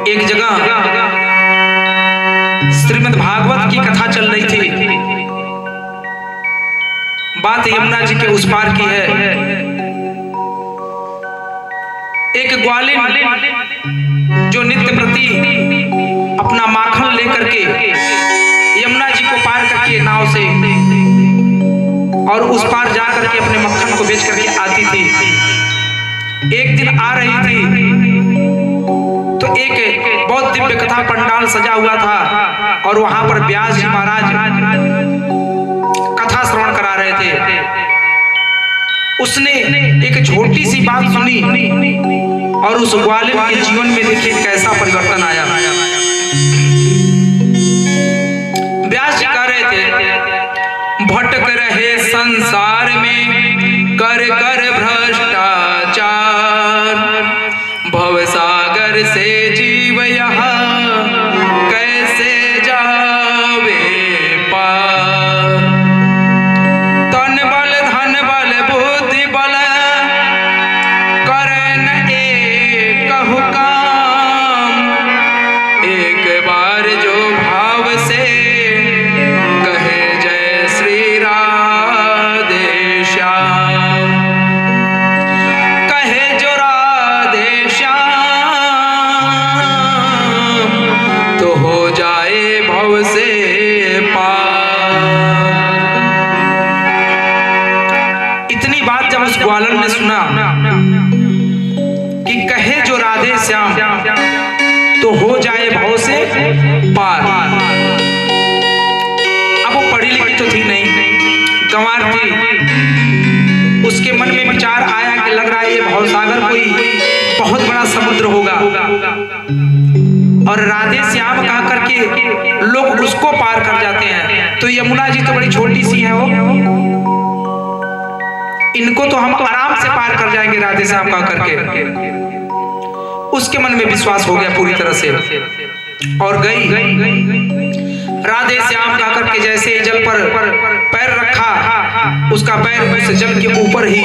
एक जगह श्रीमद् भागवत की कथा चल रही थी। बात यमुना जी के उस पार की है। एक ग्वालिन जो नित्य प्रति अपना माखन लेकर के यमुना जी को पार करके नाव से और उस पार जा करके अपने मक्खन को बेच करके आती थी। एक दिन आ रही थी तो एक बहुत दिव्य कथा पंडाल सजा हुआ था और वहां पर व्यास जी महाराज कथा श्रवण करा रहे थे। उसने एक छोटी सी बात सुनी और उस ग्वालिन के जीवन में देखिए कैसा परिवर्तन आया। व्यास जी कह रहे थे, भटक रहे संसार में कर कर भ्रष्टाचार, भवसागर से जीव यहाँ कैसे जावे पार। तन बल धन बल बुद्धि बल करे न एकहु काम, एक बार जो भाव से कहे जय श्री राधे श्याम, कहे जो राधे श्याम तो हो जाए भव से पार। इतनी बात जब उस ग्वालन ने सुना कि कहे जो राधे श्याम तो हो जाए भव से पार। अब वो पढ़ी लिखी तो थी नहीं, गंवार थी। उसके मन में विचार आया कि लग रहा है ये भवसागर कोई बहुत बड़ा समुद्र होगा और राधे श्याम कहा करके लोग उसको पार कर जाते हैं, तो यमुना जी तो बड़ी छोटी सी है, वो इनको तो हम आराम से पार कर जाएंगे राधे श्याम कहा करके। उसके मन में विश्वास हो गया पूरी तरह से और गई राधे श्याम कहा करके जैसे जल पर पैर रखा, उसका पैर उस जल के ऊपर ही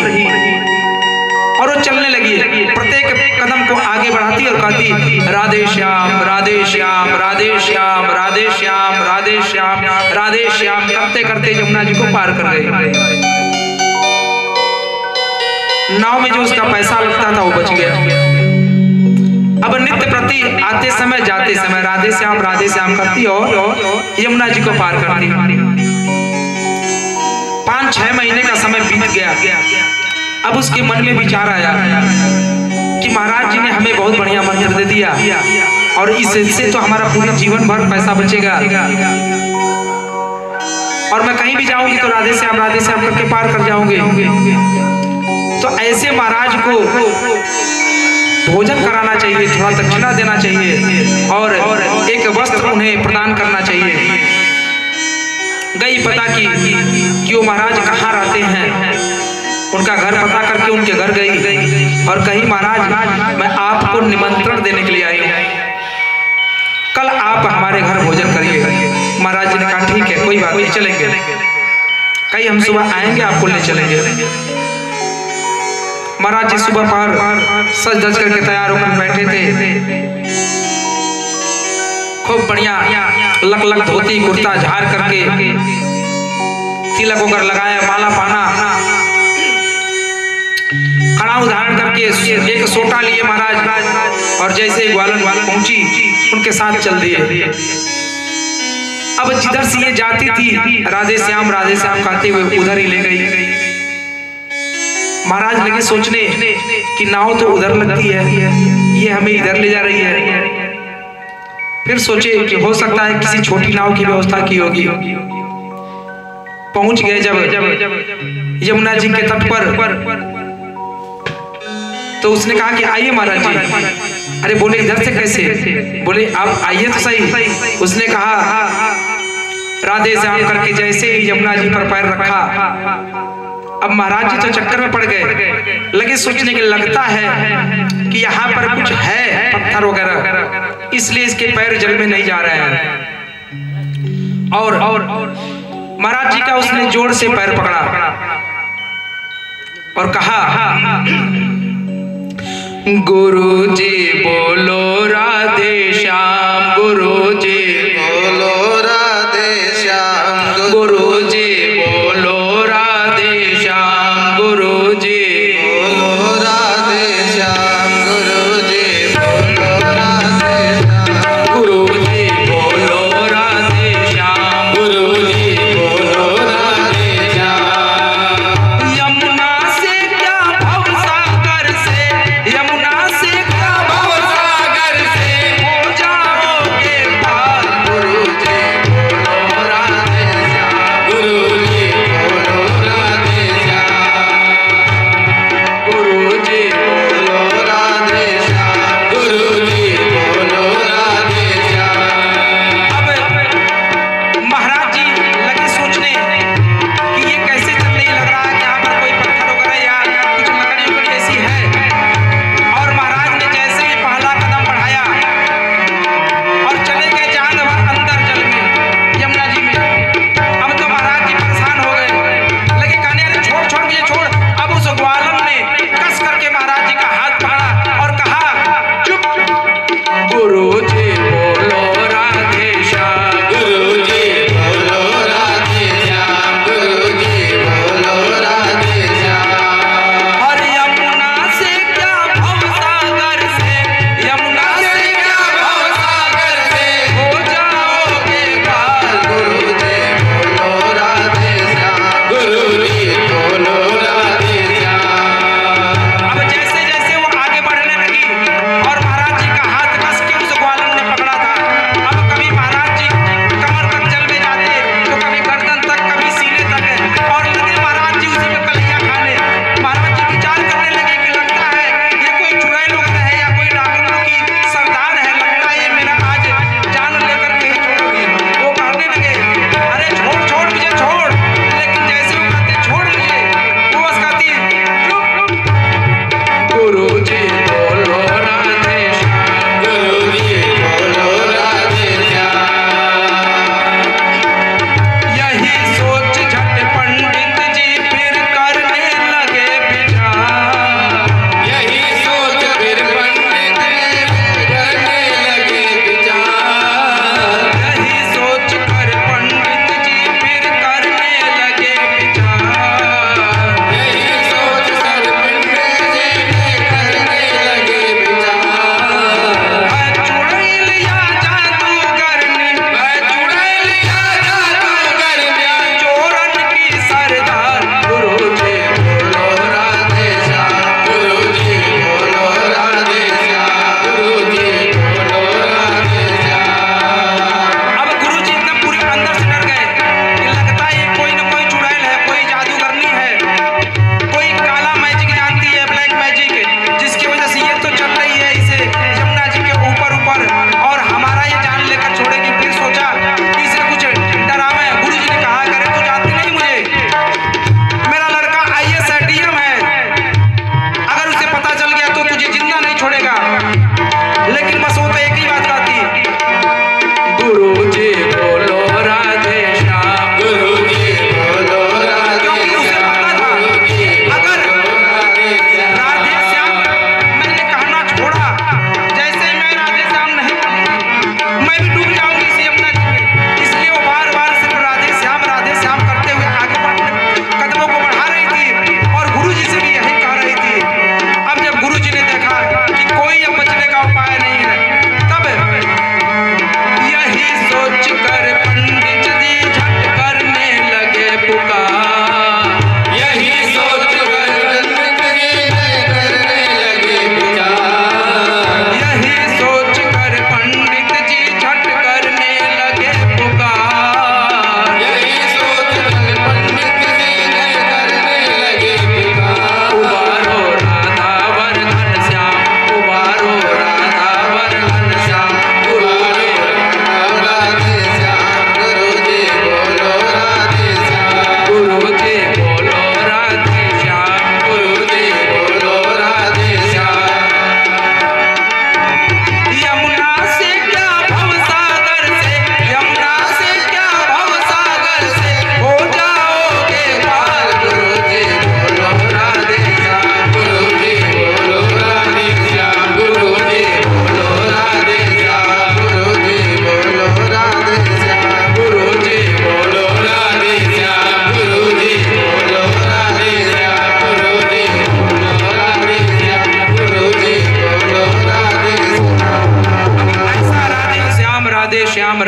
और वो चलने लगी। प्रत्येक कदम को आगे बढ़ाती और कहती राधे श्याम राधे श्याम राधे श्याम राधे श्याम राधे श्याम राधे श्याम करते करते यमुना जी को पार कर गए। नाव में जो उसका पैसा लगता था वो बच गया। अब नित्य प्रति आते समय जाते समय राधे श्याम करती और यमुना जी को पार करती। 5-6 महीने का समय बीत गया। अब उसके मन में विचार आया कि महाराज जी ने हमें बहुत बढ़िया मंत्र दे दिया और इससे तो हमारा पूरे जीवन भर पैसा बचेगा और मैं कहीं भी जाऊंगी तो राधे श्याम करके पार कर जाऊंगी। तो ऐसे महाराज को भोजन कराना चाहिए, थोड़ा दक्षिणा देना चाहिए और एक वस्त्र उन्हें प्रदान करना चाहिए। गई पता की कि वो महाराज कहाँ रहते हैं, उनका घर पता करके उनके घर गई और कही महाराज मैं आपको निमंत्रण देने के लिए आई हूँ, कल आप हमारे घर भोजन करिए। महाराज जी ने कहा ठीक है कोई बात नहीं चलेंगे। कही हम सुबह आएंगे आपको ले चलेंगे। महाराज जी सुबह पहर सज धज करके तैयार होकर बैठे थे। खूब बढ़िया लक लक धोती कुर्ता झाड़ करके तिलक होकर लगाया, माला पाना कड़ाऊ धारण करके एक सोटा लिए महाराज और जैसे ही ग्वालन पहुंची उनके साथ चल दिए। अब जिधर से ये जाती थी राधे श्याम कहते हुए उधर ही ले गई। महाराज लगे सोचने कि नाव तो उधर लगती है, ये हमें इधर ले जा रही है। फिर सोचे कि हो सकता है किसी छोटी नाव की व्यवस्था की होगी। पहुंच गए जब यमुना जी के तट पर तो उसने कहा कि आइए महाराज जी। अरे बोले इधर से कैसे? बोले आप आइए तो सही। उसने कहा राधे श्याम करके जैसे ही यमुना जी पर पैर रखा, अब महाराज जी तो चक्कर में पड़ गए। लगे सोचने के लगता है कि यहाँ पर कुछ है पत्थर वगैरह, इसलिए इसके पैर जल में नहीं जा रहे हैं। और महाराज जी का उसने जोर से पैर पकड़ा और कहा गुरु जी बोलो राधे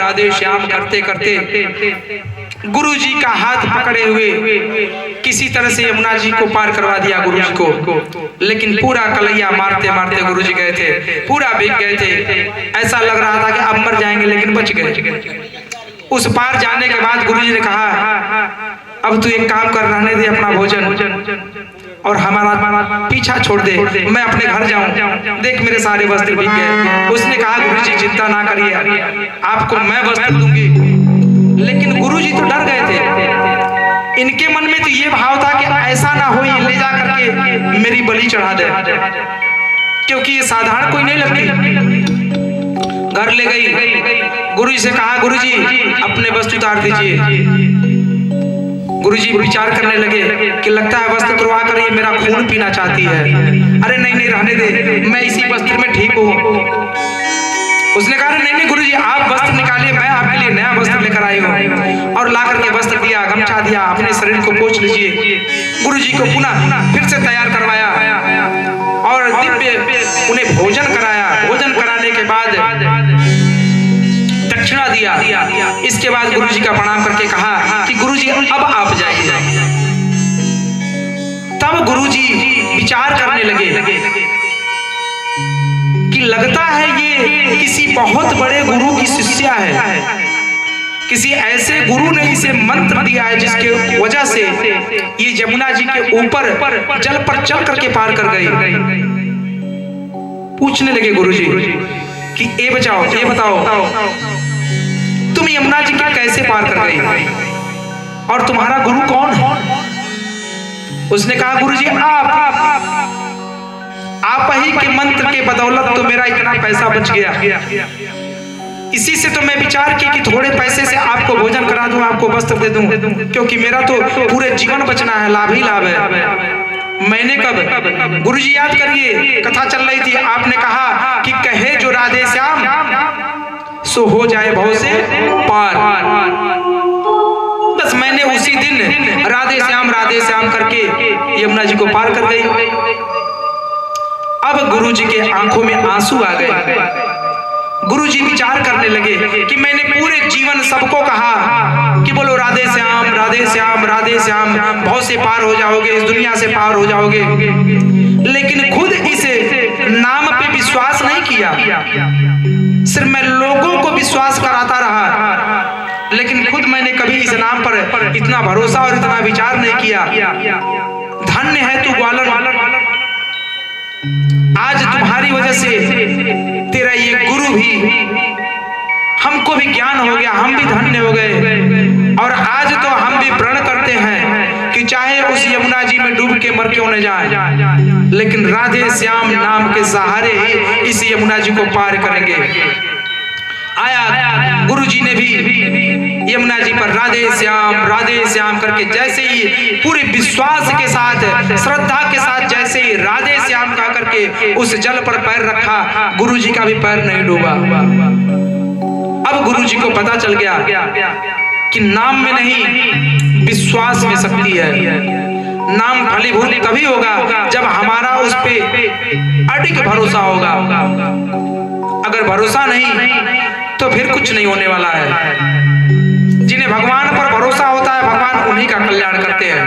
राधे श्याम करते करते गुरु जी का हाथ पकड़े हुए किसी तरह से यमुना जी को पार करवा दिया गुरु जी को। लेकिन पूरा कलैया मारते मारते गुरु जी गए थे, पूरा भीग गए थे। ऐसा लग रहा था कि अब मर जाएंगे, लेकिन बच गए। उस पार जाने के बाद गुरु जी ने कहा, अब तू एक काम कर, रहने दे अपना भोजन और हमारा पीछा छोड़ दे, मैं अपने घर जाऊं। देख मेरे सारे वस्त्र भीग गए। उसने कहा, गुरु जी चिंता ना करिए, आपको मैं वस्त्र दूंगी। लेकिन गुरु जी तो डर गए थे। इनके मन में तो ये भाव था कि ऐसा ना हो ये ले जा करके मेरी बलि चढ़ा दे, क्योंकि ये साधारण कोई नहीं लगती। घर ले गई, गुरु जी से कहा, गुरु जी अपने वस्त्र उतार दीजिए। गुरु जी विचार करने लगे कि लगता है वस्त्र तुड़वा कर ये मेरा खून पीना चाहती है। अरे नहीं नहीं, रहने दे, मैं इसी वस्त्र में ठीक हूँ। उसने कहा नहीं नहीं गुरुजी, आप वस्त्र निकालिए, मैं आपके लिए नया वस्त्र लेकर आई हूँ। और ला करके वस्त्र दिया, गमछा दिया, अपने शरीर को पोंछ लीजिए। गुरुजी को पुनः फिर से तैयार करवाया और दिव्य उन्हें भोजन कराया। भोजन कराने के बाद दक्षिणा दिया। इसके बाद गुरुजी का प्रणाम करके कहा कि गुरुजी अब आप जाइए। तब गुरुजी विचार करने लगे कि लगता है ये किसी बहुत बड़े गुरु की शिष्या है, किसी ऐसे गुरु ने इसे मंत्र दिया है जिसके वजह से ये यमुना जी के ऊपर जल पर चल करके पार कर गई। पूछने लगे गुरुजी कि ये बताओ तुम यमुना जी के कैसे पार कर गई और तुम्हारा गुरु कौन है? उसने कहा गुरुजी आप ही के मंत्र के बदौलत तो मेरा इतना पैसा बच गया। इसी से तो मैं विचार की कि थोड़े पैसे से आपको भोजन करा दूं, आपको वस्त्र दे दूं, क्योंकि मेरा तो पूरे जीवन बचना है, लाभ ही लाभ है। मैंने कब गुरुजी याद करिए, कथा चल रही थी, आपने कहा कि कहे जो राधे श्याम सो हो जाए भव से पार। बस मैंने उसी दिन राधे श्याम करके यमुना जी को पार कर गई। अब गुरुजी के आंखों में आंसू आ गए। गुरुजी विचार करने लगे कि मैंने पूरे जीवन सबको कहा कि बोलो राधे श्याम राधे श्याम राधे श्याम, भव से पार हो जाओगे, इस दुनिया से पार हो जाओगे, लेकिन खुद इसे नाम पे विश्वास नहीं किया। सिर्फ मैं लोगों को विश्वास कराता रहा, लेकिन खुद मैंने कभी इस नाम पर इतना भरोसा और इतना विचार नहीं किया। धन्य है तू ग्वालन, आज तुम्हारी वजह से तेरा ये गुरु भी, हमको भी ज्ञान हो गया, हम भी धन्य हो गए। और आज तो हम भी प्रण करते हैं कि चाहे उस यमुना जी में डूब के मर क्यों न जाए, लेकिन राधे श्याम नाम के सहारे ही इस यमुना जी को पार करेंगे। आया गुरुजी ने भी यमुना जी पर राधे श्याम करके जैसे ही पूरे विश्वास के साथ, श्रद्धा के साथ जैसे ही राधे श्याम कहा करके उस जल पर पैर रखा, गुरुजी का भी पैर नहीं डूबा। अब गुरुजी को पता चल गया कि नाम में नहीं विश्वास में शक्ति है। नाम फलीभूत तभी होगा जब हमारा उस पे अडिग भरोसा होगा। अगर भरोसा नहीं तो फिर कुछ नहीं होने वाला है। जिन्हें भगवान पर भरोसा होता है, भगवान उन्हीं का कल्याण करते हैं।